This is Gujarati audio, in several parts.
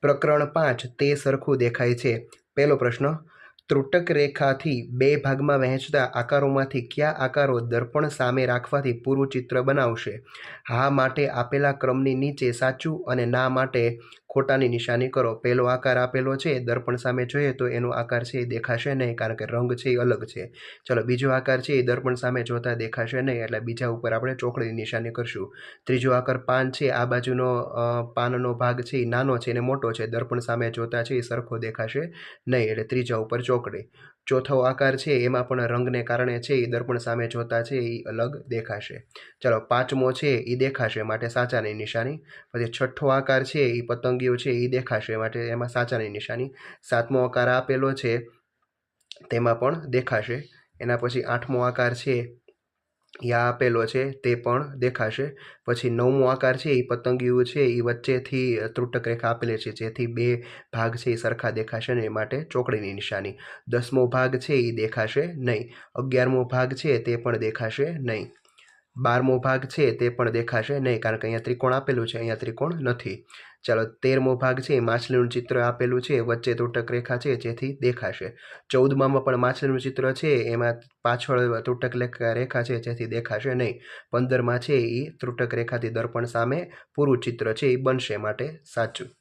પ્રકરણ 5 તે સરખું દેખાય છે. પહેલો પ્રશ્ન, ત્રુટક રેખાથી બે ભાગમાં વહેંચતા આકારોમાંથી કયા આકારો દર્પણ સામે રાખવાથી પૂરું ચિત્ર બનાવશે? હા માટે આપેલા ક્રમની નીચે સાચું અને ના માટે ખોટાની નિશાની કરો. પહેલો આકાર આપેલો છે, દર્પણ સામે જોઈએ તો એનો આકાર છે એ દેખાશે નહીં, કારણ કે રંગ છે એ અલગ છે. ચલો, બીજો આકાર છે એ દર્પણ સામે જોતા દેખાશે નહીં, એટલે બીજા ઉપર આપણે ચોકડીની નિશાની કરશું. ત્રીજો આકાર પાન છે, આ બાજુનો પાનનો ભાગ છે એ નાનો છે અને મોટો છે, દર્પણ સામે જોતા છે એ સરખો દેખાશે નહીં, એટલે ત્રીજા ઉપર ચોકડી. ચોથો આકાર છે એમાં પણ રંગને કારણે છે એ દર્પણ સામે જોતા છે એ અલગ દેખાશે. ચલો, પાંચમો છે એ દેખાશે માટે સાચાની નિશાની. પછી છઠ્ઠો આકાર છે એ પતંગિયો છે એ દેખાશે માટે એમાં સાચાની નિશાની. સાતમો આકાર આપેલો છે તેમાં પણ દેખાશે. એના પછી આઠમો આકાર છે એ આપેલો છે તે પણ દેખાશે. પછી નવમો આકાર છે એ પતંગિયું છે એ વચ્ચેથી ત્રુટક રેખા આપેલી છે, જેથી બે ભાગ છે એ સરખા દેખાશે ને, એ માટે ચોકડીની નિશાની. 10મો ભાગ છે એ દેખાશે નહીં. 11મો ભાગ છે તે પણ દેખાશે નહીં. 12મો ભાગ છે તે પણ દેખાશે નહીં, કારણ કે અહીંયા ત્રિકોણ આપેલું છે, અહીંયા ત્રિકોણ નથી. ચાલો, 13મો ભાગ છે માછલીનું ચિત્ર આપેલું છે, વચ્ચે ત્રુટક રેખા છે જેથી દેખાશે. 14માં પણ માછલીનું ચિત્ર છે, એમાં પાછળ ત્રુટક રેખા છે જેથી દેખાશે નહીં. 15માં છે એ ત્રુટક રેખાથી દર્પણ સામે પૂરું ચિત્ર છે એ બનશે, માટે સાચું.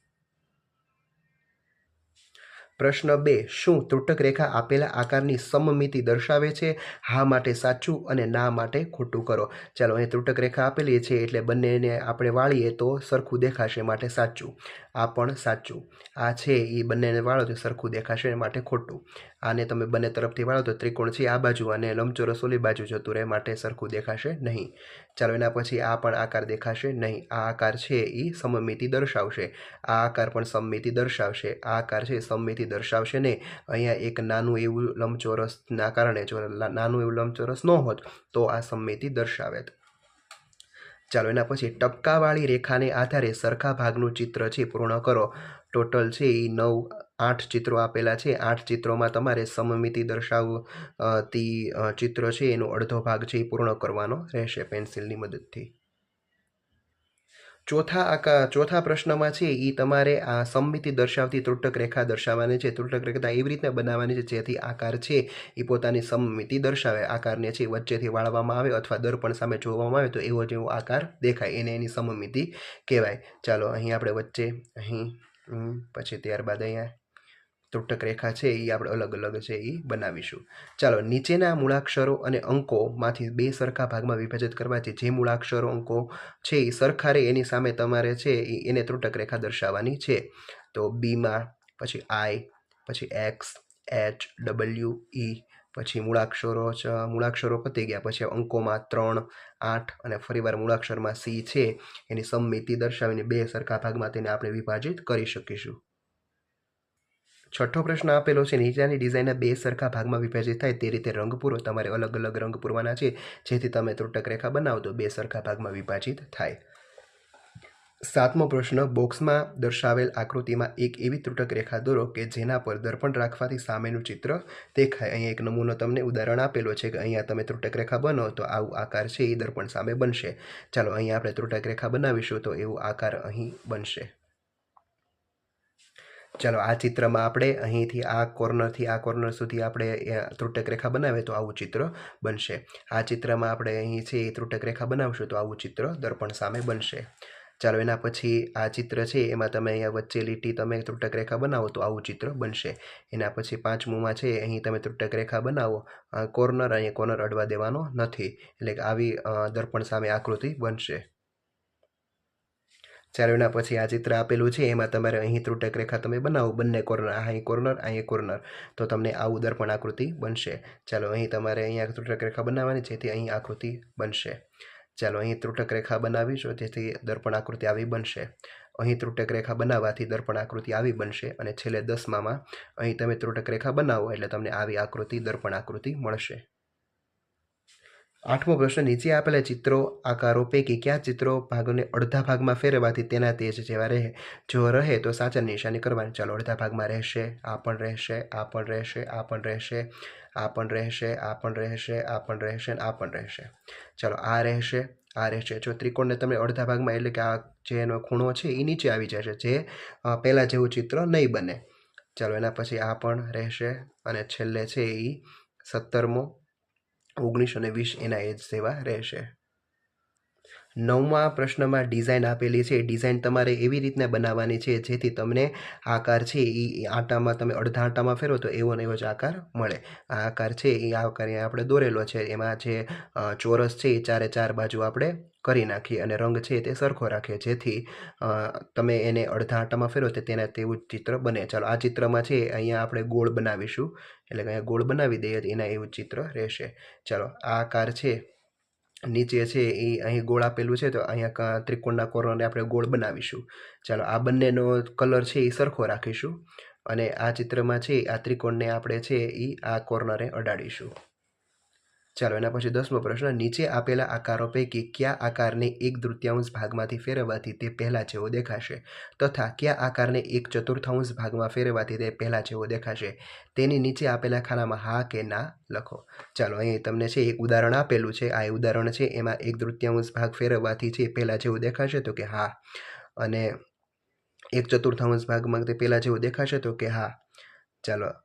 પ્રશ્ન 2, શું ત્રુટક રેખા આપેલા આકારની સમમિતિ દર્શાવે છે? હા માટે સાચું અને ના માટે ખોટું કરો. ચાલો, અહીં ત્રુટક રેખા આપેલી છે એટલે બંનેને આપણે વાળીએ તો સરખું દેખાશે, માટે સાચું. આ પણ સાચું. આ છે એ બંનેને વાળો તો સરખું દેખાશે, માટે ખોટું. આને તમે બંને તરફથી વાળો તો ત્રિકોણ છે આ બાજુ અને લંબચોરસ ઓલી બાજુ જતું રહે, માટે સરખું દેખાશે નહીં. ચાલો, એના પછી આ પણ આકાર દેખાશે નહીં. આ આકાર છે એ સમમિતિ દર્શાવશે. આ આકાર પણ સમમિતિ દર્શાવશે. આ આકાર છે સમમિતિ દર્શાવશે ને. અહીંયા એક નાનું એવું લંબચોરસના કારણે, જો નાનું એવું લંબચોરસ ન હોત તો આ સમમિતિ દર્શાવેત. ચાલો, એના પછી ટપકાવાળી રેખાને આધારે સરખા ભાગનું ચિત્ર છે પૂર્ણ કરો. ટોટલ છે એ 8 ચિત્રો આપેલા છે. 8 ચિત્રોમાં તમારે સમમિતિ દર્શાવતી ચિત્ર છે એનો અડધો ભાગ છે એ પૂર્ણ કરવાનો રહેશે પેન્સિલની મદદથી. ચોથા પ્રશ્નમાં છે એ તમારે આ સમમિતિ દર્શાવતી ત્રુટક રેખા દર્શાવવાની છે. ત્રુટક રેખા એવી રીતે બનાવવાની છે જેથી આકાર છે એ પોતાની સમમિતિ દર્શાવે. આકારને છે વચ્ચેથી વાળવામાં આવે અથવા દર્પણ સામે જોવામાં આવે તો એવો જેવો આકાર દેખાય, એને એની સમમિતિ કહેવાય. ચાલો, અહીં આપણે વચ્ચે, અહીં, પછી ત્યારબાદ અહીંયા ત્રુટક રેખા છે એ આપણે અલગ અલગ છે એ બનાવીશું. ચાલો, નીચેના મૂળાક્ષરો અને અંકોમાંથી બે સરખા ભાગમાં વિભાજિત કરવાથી જે મૂળાક્ષરો અંકો છે એ સરખા રહે એની સામે તમારે છે એને ત્રુટક રેખા દર્શાવવાની છે. તો બીમાં પછી આઈ, પછી એક્સ, એચ, ડબલ્યુ, ઈ, પછી મૂળાક્ષરો પતી ગયા પછી અંકોમાં 3, 8 અને ફરીવાર મૂળાક્ષરમાં સી છે એની સમમિતિ દર્શાવીને બે સરખા ભાગમાં તેને આપણે વિભાજિત કરી શકીશું. છઠ્ઠો પ્રશ્ન આપેલો છે, નીચેની ડિઝાઇનના બે સરખા ભાગમાં વિભાજિત થાય તે રીતે રંગ પૂરો. તમારે અલગ અલગ રંગ પૂરવાના છે જેથી તમે ત્રુટક રેખા બનાવો તો બે સરખા ભાગમાં વિભાજિત થાય. 7મો પ્રશ્ન, બોક્સમાં દર્શાવેલ આકૃતિમાં એક એવી ત્રુટક રેખા દોરો કે જેના પર દર્પણ રાખવાથી સામેનું ચિત્ર દેખાય. અહીંયા એક નમૂનો તમને ઉદાહરણ આપેલો છે કે અહીંયા તમે ત્રુટક રેખા બનો તો આવું આકાર છે એ દર્પણ સામે બનશે. ચાલો, અહીંયા આપણે ત્રુટક રેખા બનાવીશું તો એવો આકાર અહીં બનશે. ચાલો, આ ચિત્રમાં આપણે અહીંથી આ કોર્નરથી આ કોર્નર સુધી આપણે ત્રુટક રેખા બનાવીએ તો આવું ચિત્ર બનશે. આ ચિત્રમાં આપણે અહીં છે એ ત્રુટક રેખા બનાવશું તો આવું ચિત્ર દર્પણ સામે બનશે. ચાલો, એના પછી આ ચિત્ર છે એમાં તમે અહીંયા વચ્ચે લીટી તમે ત્રુટક રેખા બનાવો તો આવું ચિત્ર બનશે. એના પછી 5મુંમાં છે અહીં તમે ત્રુટક રેખા બનાવો, કોર્નર અહીંયા કોર્નર અડવા દેવાનો નથી, એટલે કે આવી દર્પણ સામે આકૃતિ બનશે. ચાલો, એના પછી આ ચિત્ર આપેલું છે એમાં તમારે અહીં ત્રુટક રેખા તમે બનાવો, બંને કોર્નર, અહીં કોર્નર, અહીં કોર્નર, તો તમને આવું દર્પણ આકૃતિ બનશે. ચાલો, અહીં તમારે અહીંયા ત્રુટક રેખા બનાવવાની જેથી અહીં આકૃતિ બનશે. ચાલો, અહીં ત્રુટક રેખા બનાવીશું જેથી દર્પણ આકૃતિ આવી બનશે. અહીં ત્રુટક રેખા બનાવવાથી દર્પણ આકૃતિ આવી બનશે. અને છેલ્લે 10માં અહીં તમે ત્રુટક રેખા બનાવો એટલે તમને આવી આકૃતિ દર્પણ આકૃતિ મળશે. 8મો પ્રશ્ન, નીચે આપેલા ચિત્રો આકારો પૈકી કયા ચિત્રો ભાગોને અડધા ભાગમાં ફેરવવાથી તેના તેજ જેવા રહે? જો રહે તો સાચા નિશાની કરવાની. ચાલો, અડધા ભાગમાં રહેશે, આ પણ રહેશે, આ પણ રહેશે, આ પણ રહેશે, આ પણ રહેશે, આ પણ રહેશે, આ પણ રહેશે, આ પણ રહેશે. ચાલો, આ રહેશે, આ રહેશે. જો ત્રિકોણને તમે અડધા ભાગમાં એટલે કે આ જે એનો ખૂણો છે એ નીચે આવી જશે, જે પહેલાં જેવું ચિત્ર નહીં બને. ચાલો એના પછી આ પણ રહેશે અને છેલ્લે છે એ 17મો, 19 અને 20 એના એજ જેવા રહેશે. 9મા પ્રશ્નમાં ડિઝાઇન આપેલી છે. ડિઝાઇન તમારે એવી રીતના બનાવવાની છે જેથી તમને આકાર છે એ આટામાં તમે અડધા આટામાં ફેરવો તો એવો ને એવો જ આકાર મળે. આ આકાર છે એ આકાર આપણે દોરેલો છે. એમાં જે ચોરસ છે એ 4 4 બાજુ આપણે કરી નાખીએ અને રંગ છે તે સરખો રાખીએ, જેથી તમે એને અડધા આટામાં ફેરવો તો તેના તેવું ચિત્ર બને. ચાલો આ ચિત્રમાં છે અહીંયા આપણે ગોળ બનાવીશું, એટલે કે અહીંયા ગોળ બનાવી દઈએ તો એના એવું ચિત્ર રહેશે. ચાલો આ આકાર છે નીચે છે એ અહીં ગોળ આપેલું છે તો અહીંયા ત્રિકોણના કોર્નરને આપણે ગોળ બનાવીશું. ચાલો આ બંનેનો કલર છે એ સરખો રાખીશું અને આ ચિત્રમાં છે આ ત્રિકોણને આપણે છે એ આ કોર્નરે અડાડીશું. ચાલો એના પછી 10મો પ્રશ્ન, નીચે આપેલા આકારો પૈકી કયા આકારને 1/3 ભાગમાંથી ફેરવવાથી તે પહેલાં જેવો દેખાશે તથા કયા આકારને 1/4 ભાગમાં ફેરવવાથી તે પહેલાં જેવો દેખાશે? તેની નીચે આપેલા ખાનામાં હા કે ના લખો. ચાલો અહીં તમને છે એક ઉદાહરણ આપેલું છે. આ ઉદાહરણ છે એમાં 1/3 ભાગ ફેરવવાથી છે પહેલાં જેવું દેખાશે તો કે હા, અને 1/4 ભાગમાં તે પહેલાં જેવું દેખાશે તો કે હા. ચાલો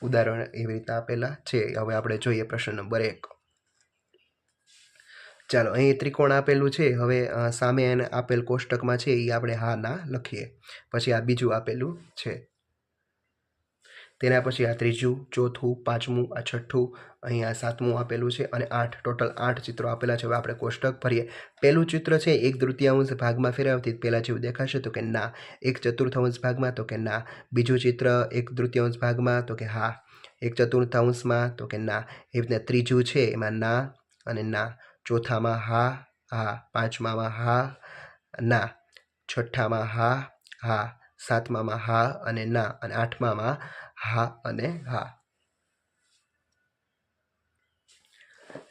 ઉદાહરણ એવી રીતે આપેલા છે. હવે આપણે જોઈએ પ્રશ્ન નંબર 1. ચાલો અહીં ત્રિકોણ આપેલું છે. હવે સામે એને આપેલ કોષ્ટકમાં છે એ આપણે હા ના લખીએ. પછી આ બીજું આપેલું છે, તેના પછી આ ત્રીજું, ચોથું, પાંચમું, આ છઠ્ઠું, અહીંયા 7મું આપેલું છે અને 8, ટોટલ 8 ચિત્રો આપેલા છે. હવે આપણે કોષ્ટક ભરીએ. પહેલું ચિત્ર છે 1/3 ભાગમાં ફેરવવાથી પહેલાં જેવું દેખાશે તો કે ના. 1/4 ભાગમાં તો કે ના. બીજું ચિત્ર 1/3 ભાગમાં તો કે હા. 1/4 તો કે ના. એ રીતના ત્રીજું છે એમાં ના અને ના. ચોથામાં હા, હા. પાંચમામાં હા, ના. છઠ્ઠામાં હા, હા. સાતમામાં હા અને ના, અને આઠમામાં હા અને હા.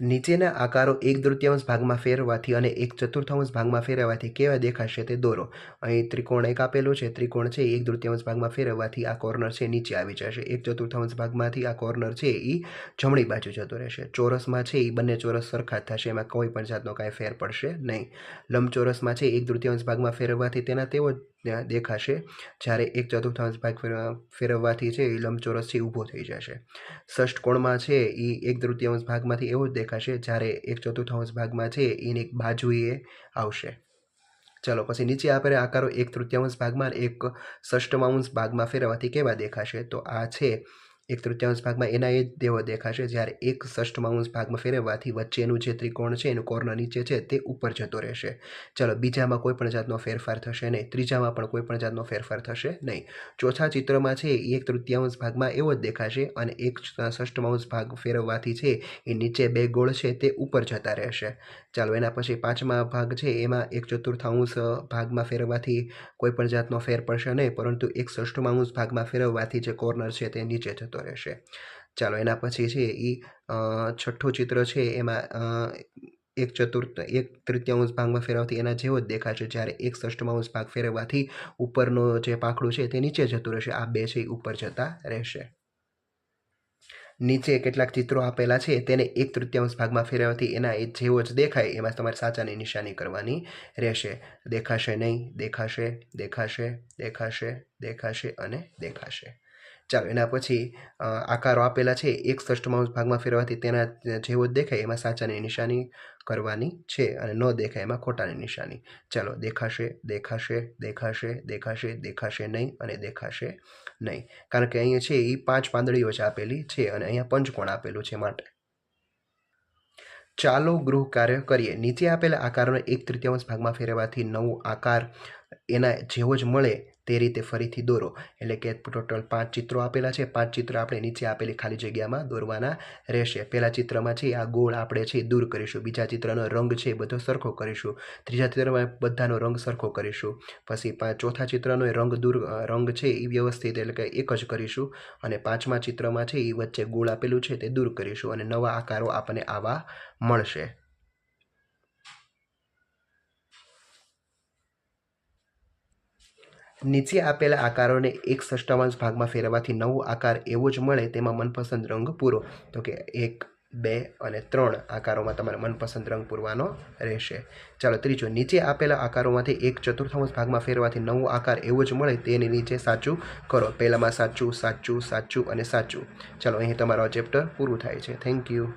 નીચેના આકારો 1/3 ભાગમાં ફેરવવાથી અને 1/4 ભાગમાં ફેરવવાથી કેવા દેખાશે તે દોરો. અહીં ત્રિકોણ એક આપેલું છે. ત્રિકોણ છે 1/3 ભાગમાં ફેરવવાથી આ કોર્નર છે નીચે આવી જશે. 1/4 ભાગમાંથી આ કોર્નર છે એ જમણી બાજુ જતો રહેશે. ચોરસમાં છે એ બંને ચોરસ સરખા જ થશે, એમાં કોઈ પણ જાતનો કાંઈ ફેર પડશે નહીં. લંબચોરસમાં છે 1/3 ભાગમાં ફેરવવાથી તેના તેવો જ દેખાશે, જ્યારે 1/4 ભાગ ફેરવવાથી છે એ લંબચોરસ છે ઊભો થઈ જશે. ષષ્ઠકોણમાં છે એ 1/3 ભાગમાંથી એવો જ દેખાશે, જ્યારે 1/4 ભાગમાં છે એની એક બાજુએ આવશે. ચાલો પછી નીચે આપેલા આકારો 1/3 ભાગમાં 1/6 ભાગમાં ફેરવવાથી કેવા દેખાશે? તો આ છે 1/3 ભાગમાં એના એ જ તેવો દેખાશે, જ્યારે 1/6 ભાગમાં ફેરવવાથી વચ્ચેનું જે ત્રિકોણ છે એનું કોર્નર નીચે છે તે ઉપર જતો રહેશે. ચાલો બીજામાં કોઈ પણ જાતનો ફેરફાર થશે નહીં. ત્રીજામાં પણ કોઈ પણ જાતનો ફેરફાર થશે નહીં. ચોથા ચિત્રમાં છે એ 1/3 ભાગમાં એવો જ દેખાશે અને 1/6 ભાગ ફેરવવાથી છે એ નીચે બે ગોળ છે તે ઉપર જતા રહેશે. ચાલો એના પછી પાંચમા ભાગ છે એમાં 1/4 ભાગમાં ફેરવવાથી કોઈ પણ જાતનો ફેર પડશે નહીં, પરંતુ 1/6 ભાગમાં ફેરવવાથી જે કોર્નર છે તે નીચે જતો રહેશે. ચાલો એના પછી છે એ છઠ્ઠું ચિત્ર છે એમાં 1/3 ભાગમાં ફેરવવાથી એના જેવો જ દેખાશે, જ્યારે 1/6 ભાગ ફેરવવાથી ઉપરનો જે પાંખડું છે તે નીચે જતું રહેશે. આ બે છે એ ઉપર જતા રહેશે. નીચે કેટલાક ચિત્રો આપેલા છે તેને 1/3 ભાગમાં ફેરવવાથી એના એ જેવો જ દેખાય, એમાં તમારે સાચાની નિશાની કરવાની રહેશે. દેખાશે નહીં, દેખાશે, દેખાશે, દેખાશે, દેખાશે અને દેખાશે. ચાલો એના પછી આકારો આપેલા છે 1/6 ભાગમાં ફેરવવાથી તેના જેવો જ દેખાય, એમાં સાચાની નિશાની કરવાની છે અને ન દેખાય એમાં ખોટાની નિશાની. ચાલો દેખાશે, દેખાશે, દેખાશે, દેખાશે, દેખાશે નહીં અને દેખાશે નહીં, કારણ કે અહીંયા છે એ 5 પાંદડીઓ જ આપેલી છે અને અહીંયા પંચકોણ આપેલું છે માટે. ચાલો ગૃહ કાર્ય કરીએ. નીચે આપેલા આકારોને 1/3 ભાગમાં ફેરવવાથી નવો આકાર એના જેવો જ મળે તે રીતે ફરીથી દોરો. એટલે કે ટોટલ 5 ચિત્રો આપેલા છે. 5 ચિત્ર આપણે નીચે આપેલી ખાલી જગ્યામાં દોરવાના રહેશે. પહેલા ચિત્રમાં છે આ ગોળ આપણે છે દૂર કરીશું. બીજા ચિત્રનો રંગ છે એ બધો સરખો કરીશું. ત્રીજા ચિત્રમાં બધાનો રંગ સરખો કરીશું. પછી ચોથા ચિત્રનો રંગ છે એ વ્યવસ્થિત એટલે કે એક જ કરીશું. અને પાંચમા ચિત્રમાં છે એ વચ્ચે ગોળ આપેલું છે તે દૂર કરીશું અને નવા આકારો આપણને આવા મળશે. નીચે આપેલા આકારોને 1/6 ભાગમાં ફેરવવાથી નવો આકાર એવો જ મળે તેમાં મનપસંદ રંગ પૂરો. તો કે 1, 2 અને 3 આકારોમાં તમારે મનપસંદ રંગ પૂરવાનો રહેશે. ચાલો ત્રીજો, નીચે આપેલા આકારોમાંથી એક ચતુર્થાંશ ભાગમાં ફેરવાથી નવો આકાર એવો જ મળે તેની નીચે સાચું કરો. પહેલામાં સાચું, સાચું, સાચું અને સાચું. ચાલો અહીં તમારો ચેપ્ટર પૂરું થાય છે. Thank you.